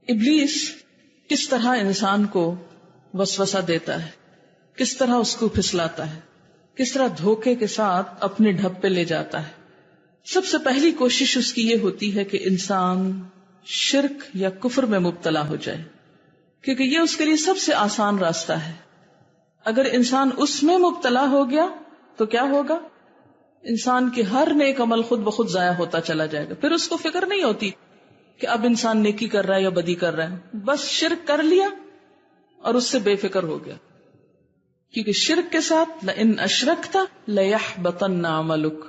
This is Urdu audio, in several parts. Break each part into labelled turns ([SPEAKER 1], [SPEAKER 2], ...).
[SPEAKER 1] ابلیس کس طرح انسان کو وسوسہ دیتا ہے، کس طرح اس کو پھسلاتا ہے، کس طرح دھوکے کے ساتھ اپنے ڈھب پہ لے جاتا ہے. سب سے پہلی کوشش اس کی یہ ہوتی ہے کہ انسان شرک یا کفر میں مبتلا ہو جائے، کیونکہ یہ اس کے لیے سب سے آسان راستہ ہے. اگر انسان اس میں مبتلا ہو گیا تو کیا ہوگا؟ انسان کے ہر نیک عمل خود بخود ضائع ہوتا چلا جائے گا. پھر اس کو فکر نہیں ہوتی کہ اب انسان نیکی کر رہا ہے یا بدی کر رہا ہے، بس شرک کر لیا اور اس سے بے فکر ہو گیا. کیونکہ شرک کے ساتھ لئن اشرکت لیحبطن عملک.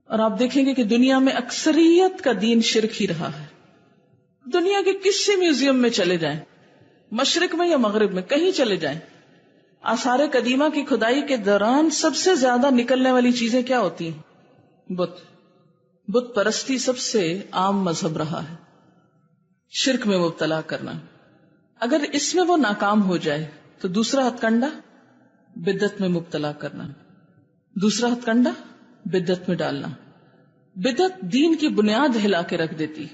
[SPEAKER 1] اور آپ دیکھیں گے کہ دنیا میں اکثریت کا دین شرک ہی رہا ہے. دنیا کے کسی میوزیم میں چلے جائیں، مشرق میں یا مغرب میں کہیں چلے جائیں، آثار قدیمہ کی کھدائی کے دوران سب سے زیادہ نکلنے والی چیزیں کیا ہوتی ہیں؟ بت پرستی سب سے عام مذہب رہا ہے. شرک میں مبتلا کرنا. اگر اس میں وہ ناکام ہو جائے تو دوسرا ہتھ کنڈا بدعت میں مبتلا کرنا. دوسرا ہتھ کنڈا بدعت میں ڈالنا. بدعت دین کی بنیاد ہلا کے رکھ دیتی.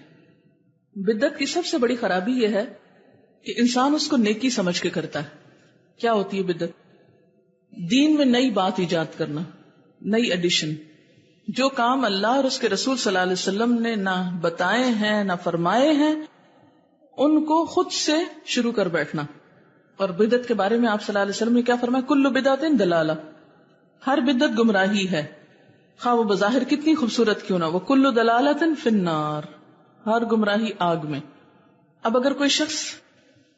[SPEAKER 1] بدعت کی سب سے بڑی خرابی یہ ہے کہ انسان اس کو نیکی سمجھ کے کرتا ہے. کیا ہوتی ہے بدعت؟ دین میں نئی بات ایجاد کرنا، نئی ایڈیشن. جو کام اللہ اور اس کے رسول صلی اللہ علیہ وسلم نے نہ بتائے ہیں نہ فرمائے ہیں، ان کو خود سے شروع کر بیٹھنا. اور بدعت کے بارے میں آپ صلی اللہ علیہ وسلم نے کیا فرمایا؟ کل بدعت دلالہ. ہر بدعت گمراہی ہے، خواہ وہ بظاہر کتنی خوبصورت کیوں نہ. وہ کل دلالت فی النار. ہر گمراہی آگ میں. اب اگر کوئی شخص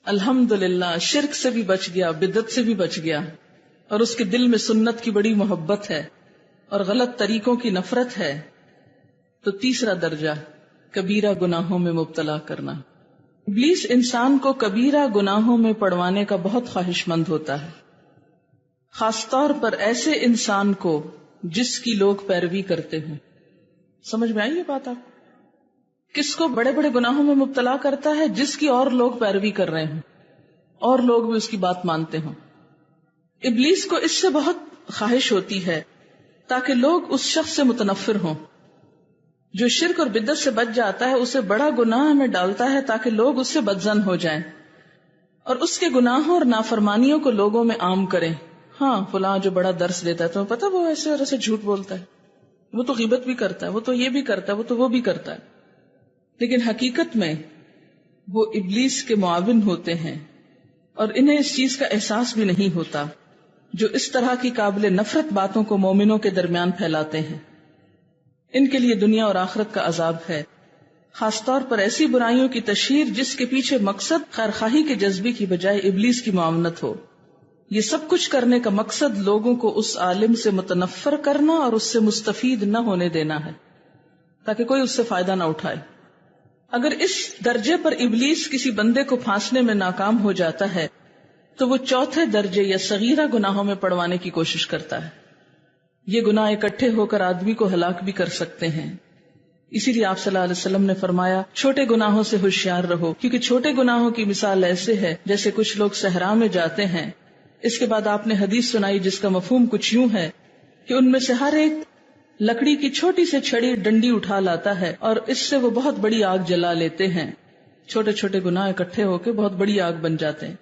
[SPEAKER 1] الحمدللہ شرک سے بھی بچ گیا، بدعت سے بھی بچ گیا، اور اس کے دل میں سنت کی بڑی محبت ہے اور غلط طریقوں کی نفرت ہے، تو تیسرا درجہ کبیرہ گناہوں میں مبتلا کرنا. ابلیس انسان کو کبیرہ گناہوں میں پڑوانے کا بہت خواہش مند ہوتا ہے، خاص طور پر ایسے انسان کو جس کی لوگ پیروی کرتے ہوں. سمجھ میں آئی یہ بات؟ آپ کس کو بڑے بڑے گناہوں میں مبتلا کرتا ہے؟ جس کی اور لوگ پیروی کر رہے ہوں اور لوگ بھی اس کی بات مانتے ہوں. ابلیس کو اس سے بہت خواہش ہوتی ہے تاکہ لوگ اس شخص سے متنفر ہوں. جو شرک اور بدعت سے بچ جاتا ہے اسے بڑا گناہ میں ڈالتا ہے تاکہ لوگ اس سے بدظن ہو جائیں اور اس کے گناہوں اور نافرمانیوں کو لوگوں میں عام کریں. ہاں فلاں جو بڑا درس دیتا ہے تمہیں پتا وہ ایسے اور ایسے جھوٹ بولتا ہے، وہ تو غیبت بھی کرتا ہے، وہ تو یہ بھی کرتا ہے، وہ تو وہ بھی کرتا ہے. لیکن حقیقت میں وہ ابلیس کے معاون ہوتے ہیں اور انہیں اس چیز کا احساس بھی نہیں ہوتا جو اس طرح کی قابل نفرت باتوں کو مومنوں کے درمیان پھیلاتے ہیں. ان کے لیے دنیا اور آخرت کا عذاب ہے، خاص طور پر ایسی برائیوں کی تشہیر جس کے پیچھے مقصد خیرخواہی کے جذبے کی بجائے ابلیس کی معاونت ہو. یہ سب کچھ کرنے کا مقصد لوگوں کو اس عالم سے متنفر کرنا اور اس سے مستفید نہ ہونے دینا ہے تاکہ کوئی اس سے فائدہ نہ اٹھائے. اگر اس درجے پر ابلیس کسی بندے کو پھانسنے میں ناکام ہو جاتا ہے تو وہ چوتھے درجے یا صغیرہ گناہوں میں پڑوانے کی کوشش کرتا ہے. یہ گناہ اکٹھے ہو کر آدمی کو ہلاک بھی کر سکتے ہیں. اسی لیے آپ صلی اللہ علیہ وسلم نے فرمایا چھوٹے گناہوں سے ہوشیار رہو، کیونکہ چھوٹے گناہوں کی مثال ایسے ہے جیسے کچھ لوگ صحرا میں جاتے ہیں. اس کے بعد آپ نے حدیث سنائی جس کا مفہوم کچھ یوں ہے کہ ان میں سے ہر ایک لکڑی کی چھوٹی سے چھڑی ڈنڈی اٹھا لاتا ہے اور اس سے وہ بہت بڑی آگ جلا لیتے ہیں. چھوٹے چھوٹے گناہ اکٹھے ہو کے بہت بڑی آگ بن جاتے ہیں.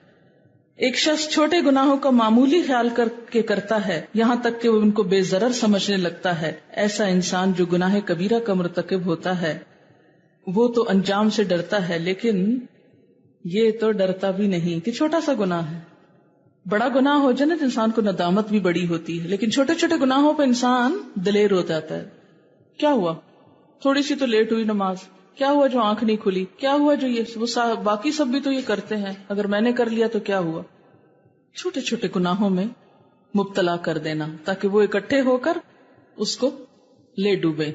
[SPEAKER 1] ایک شخص چھوٹے گناہوں کا معمولی خیال کر کے کرتا ہے یہاں تک کہ وہ ان کو بے ضرر سمجھنے لگتا ہے. ایسا انسان جو گناہ کبیرہ کا مرتکب ہوتا ہے وہ تو انجام سے ڈرتا ہے، لیکن یہ تو ڈرتا بھی نہیں کہ چھوٹا سا گناہ ہے. بڑا گناہ ہو جائے نا تو انسان کو ندامت بھی بڑی ہوتی ہے، لیکن چھوٹے چھوٹے گناہوں پہ انسان دلیر ہو جاتا ہے. کیا ہوا؟ تھوڑی سی تو لیٹ ہوئی نماز، کیا ہوا جو آنکھ نہیں کھلی، کیا ہوا جو یہ باقی سب بھی تو یہ کرتے ہیں، اگر میں نے کر لیا تو کیا ہوا. چھوٹے چھوٹے گناہوں میں مبتلا کر دینا تاکہ وہ اکٹھے ہو کر اس کو لے ڈوبے.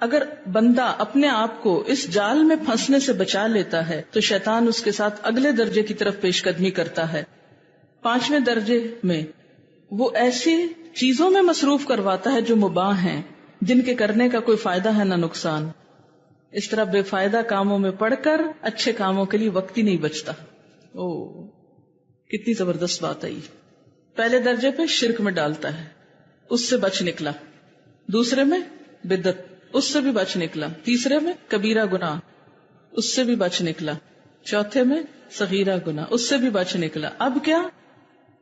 [SPEAKER 1] اگر بندہ اپنے آپ کو اس جال میں پھنسنے سے بچا لیتا ہے تو شیطان اس کے ساتھ اگلے درجے کی طرف پیش قدمی کرتا ہے. 5ویں درجے میں وہ ایسی چیزوں میں مصروف کرواتا ہے جو مباح ہیں، جن کے کرنے کا کوئی فائدہ ہے نہ نقصان. اس طرح بے فائدہ کاموں میں پڑھ کر اچھے کاموں کے لیے وقت ہی نہیں بچتا. کتنی زبردست بات ہے یہ. پہلے درجے پہ شرک میں ڈالتا ہے، اس سے بچ نکلا. دوسرے میں بدعت، اس سے بھی بچ نکلا. تیسرے میں کبیرہ گناہ، اس سے بھی بچ نکلا. چوتھے میں صغیرہ گناہ، اس سے بھی بچ نکلا. اب کیا؟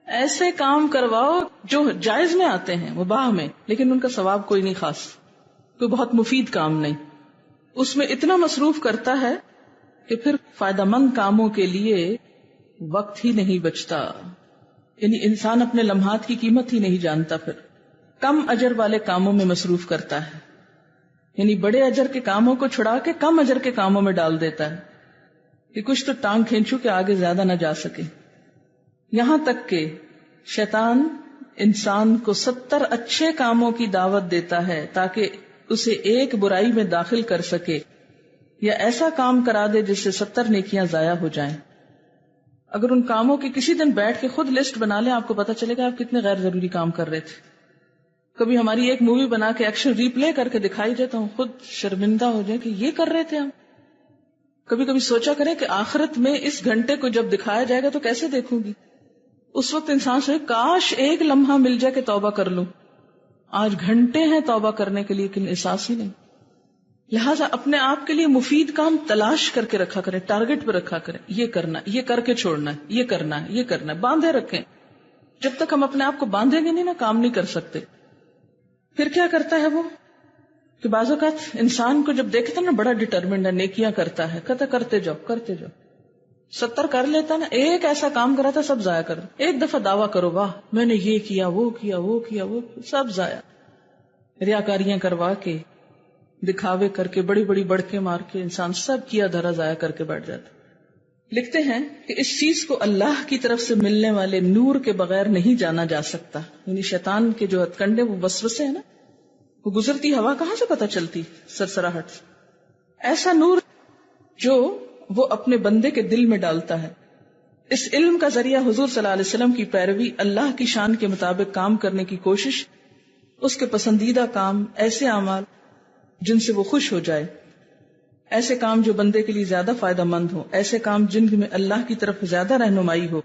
[SPEAKER 1] ایسے کام کرواؤ جو جائز میں آتے ہیں، مباح میں، لیکن ان کا ثواب کوئی نہیں خاص، کوئی بہت مفید کام نہیں، اس میں اتنا مصروف کرتا ہے کہ پھر فائدہ مند کاموں کے لیے وقت ہی نہیں بچتا. یعنی انسان اپنے لمحات کی قیمت ہی نہیں جانتا، پھر کم اجر والے کاموں میں مصروف کرتا ہے، یعنی بڑے اجر کے کاموں کو چھڑا کے کم اجر کے کاموں میں ڈال دیتا ہے کہ کچھ تو ٹانگ کھینچو کہ آگے زیادہ نہ جا سکے. یہاں تک کہ شیطان انسان کو 70 اچھے کاموں کی دعوت دیتا ہے تاکہ اسے ایک برائی میں داخل کر سکے یا ایسا کام کرا دے جس سے 70 نیکیاں ضائع ہو جائیں. اگر ان کاموں کی کسی دن بیٹھ کے خود لسٹ بنا لیں، آپ کو پتا چلے گا آپ کتنے غیر ضروری کام کر رہے تھے. کبھی ہماری ایک مووی بنا کے ایکشن ریپلے کر کے دکھائی جائے تو ہم خود شرمندہ ہو جائیں کہ یہ کر رہے تھے ہم. کبھی کبھی سوچا کریں کہ آخرت میں اس گھنٹے کو جب دکھایا جائے گا تو کیسے دیکھوں گی. اس وقت انسان سے کاش ایک لمحہ مل جائے کہ توبہ کر لوں. آج گھنٹے ہیں توبہ کرنے کے لیے لیکن احساس ہی نہیں. لہٰذا اپنے آپ کے لیے مفید کام تلاش کر کے رکھا کریں، ٹارگٹ پہ رکھا کریں، یہ کرنا، یہ کر کے چھوڑنا ہے، یہ کرنا ہے، یہ کرنا ہے، باندھے رکھیں. جب تک ہم اپنے آپ کو باندھیں گے نہیں نا، کام نہیں کر سکتے. پھر کیا کرتا ہے وہ کہ بعض اوقات انسان کو جب دیکھتا نا بڑا ڈٹرمنڈ ہے، نیکیاں کرتا ہے، کہتا کرتے جاؤ کرتے جاؤ، 70 کر لیتا نا، ایک ایسا کام کرا تھا سب ضائع کر دو. ایک دفعہ دعویٰ کرو واہ میں نے یہ کیا وہ کیا وہ کیا وہ کیا، سب ضائع. ریاکاریاں کروا کے، دکھاوے کر کے، بڑی بڑی بڑکے مار کے انسان سب کیا دھرا ضائع کر کے بیٹھ جاتا. لکھتے ہیں کہ اس چیز کو اللہ کی طرف سے ملنے والے نور کے بغیر نہیں جانا جا سکتا. یعنی شیطان کے جو ہتھ کنڈے وہ وسوسے ہیں نا، وہ گزرتی ہوا کہاں سے پتہ چلتی؟ سرسراہٹ سے. ایسا نور جو وہ اپنے بندے کے دل میں ڈالتا ہے. اس علم کا ذریعہ حضور صلی اللہ علیہ وسلم کی پیروی، اللہ کی شان کے مطابق کام کرنے کی کوشش، اس کے پسندیدہ کام، ایسے اعمال جن سے وہ خوش ہو جائے، ایسے کام جو بندے کے لیے زیادہ فائدہ مند ہو، ایسے کام جن میں اللہ کی طرف زیادہ رہنمائی ہو،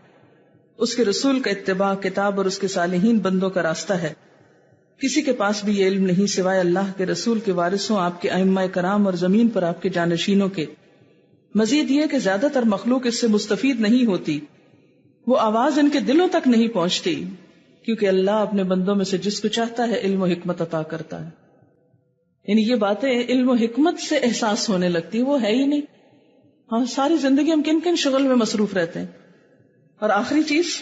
[SPEAKER 1] اس کے رسول کا اتباع، کتاب اور اس کے صالحین بندوں کا راستہ ہے. کسی کے پاس بھی یہ علم نہیں سوائے اللہ کے رسول کے وارثوں، آپ کے ائمہ کرام اور زمین پر آپ کے جانشینوں کے. مزید یہ کہ زیادہ تر مخلوق اس سے مستفید نہیں ہوتی، وہ آواز ان کے دلوں تک نہیں پہنچتی، کیونکہ اللہ اپنے بندوں میں سے جس کو چاہتا ہے علم و حکمت عطا کرتا ہے. یعنی یہ باتیں علم و حکمت سے احساس ہونے لگتی، وہ ہے ہی نہیں. ہاں ساری زندگی ہم کن کن شغل میں مصروف رہتے ہیں. اور آخری چیز،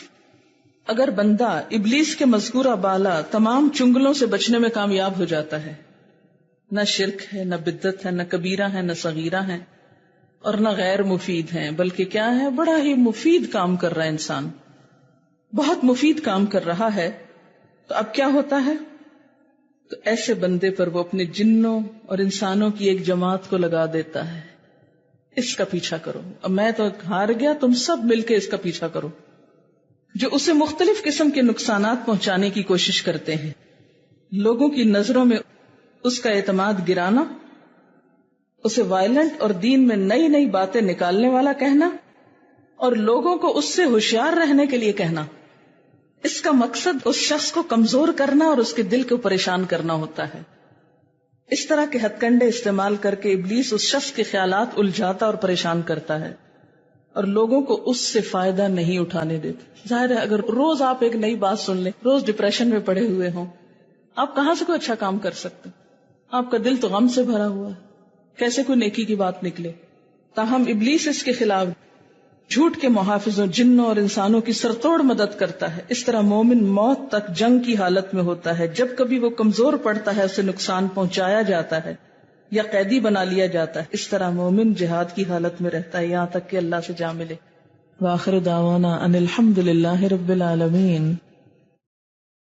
[SPEAKER 1] اگر بندہ ابلیس کے مذکورہ بالا تمام چنگلوں سے بچنے میں کامیاب ہو جاتا ہے، نہ شرک ہے، نہ بدعت ہے، نہ کبیرہ ہے، نہ صغیرہ ہے، اور نہ غیر مفید ہیں، بلکہ کیا ہے، بڑا ہی مفید کام کر رہا ہے انسان، بہت مفید کام کر رہا ہے، تو اب کیا ہوتا ہے؟ تو ایسے بندے پر وہ اپنے جنوں اور انسانوں کی ایک جماعت کو لگا دیتا ہے، اس کا پیچھا کرو. اب میں تو ہار گیا، تم سب مل کے اس کا پیچھا کرو، جو اسے مختلف قسم کے نقصانات پہنچانے کی کوشش کرتے ہیں. لوگوں کی نظروں میں اس کا اعتماد گرانا، اسے وائلنٹ اور دین میں نئی نئی باتیں نکالنے والا کہنا، اور لوگوں کو اس سے ہوشیار رہنے کے لیے کہنا. اس کا مقصد اس شخص کو کمزور کرنا اور اس کے دل کو پریشان کرنا ہوتا ہے. اس طرح کے ہتھ کنڈے استعمال کر کے ابلیس اس شخص کے خیالات الجھاتا اور پریشان کرتا ہے، اور لوگوں کو اس سے فائدہ نہیں اٹھانے دیتا. ظاہر ہے اگر روز آپ ایک نئی بات سن لیں، روز ڈپریشن میں پڑے ہوئے ہوں، آپ کہاں سے کوئی اچھا کام کر سکتے؟ آپ کا دل تو غم سے بھرا ہوا ہے، کیسے کوئی نیکی کی بات نکلے؟ تاہم ابلیس اس کے خلاف جھوٹ کے محافظوں، جنوں اور انسانوں کی سرتوڑ مدد کرتا ہے. اس طرح مومن موت تک جنگ کی حالت میں ہوتا ہے. جب کبھی وہ کمزور پڑتا ہے، اسے نقصان پہنچایا جاتا ہے یا قیدی بنا لیا جاتا ہے. اس طرح مومن جہاد کی حالت میں رہتا ہے یہاں تک کہ اللہ سے جا ملے. وآخر دعوانا ان الحمد للہ رب العالمین.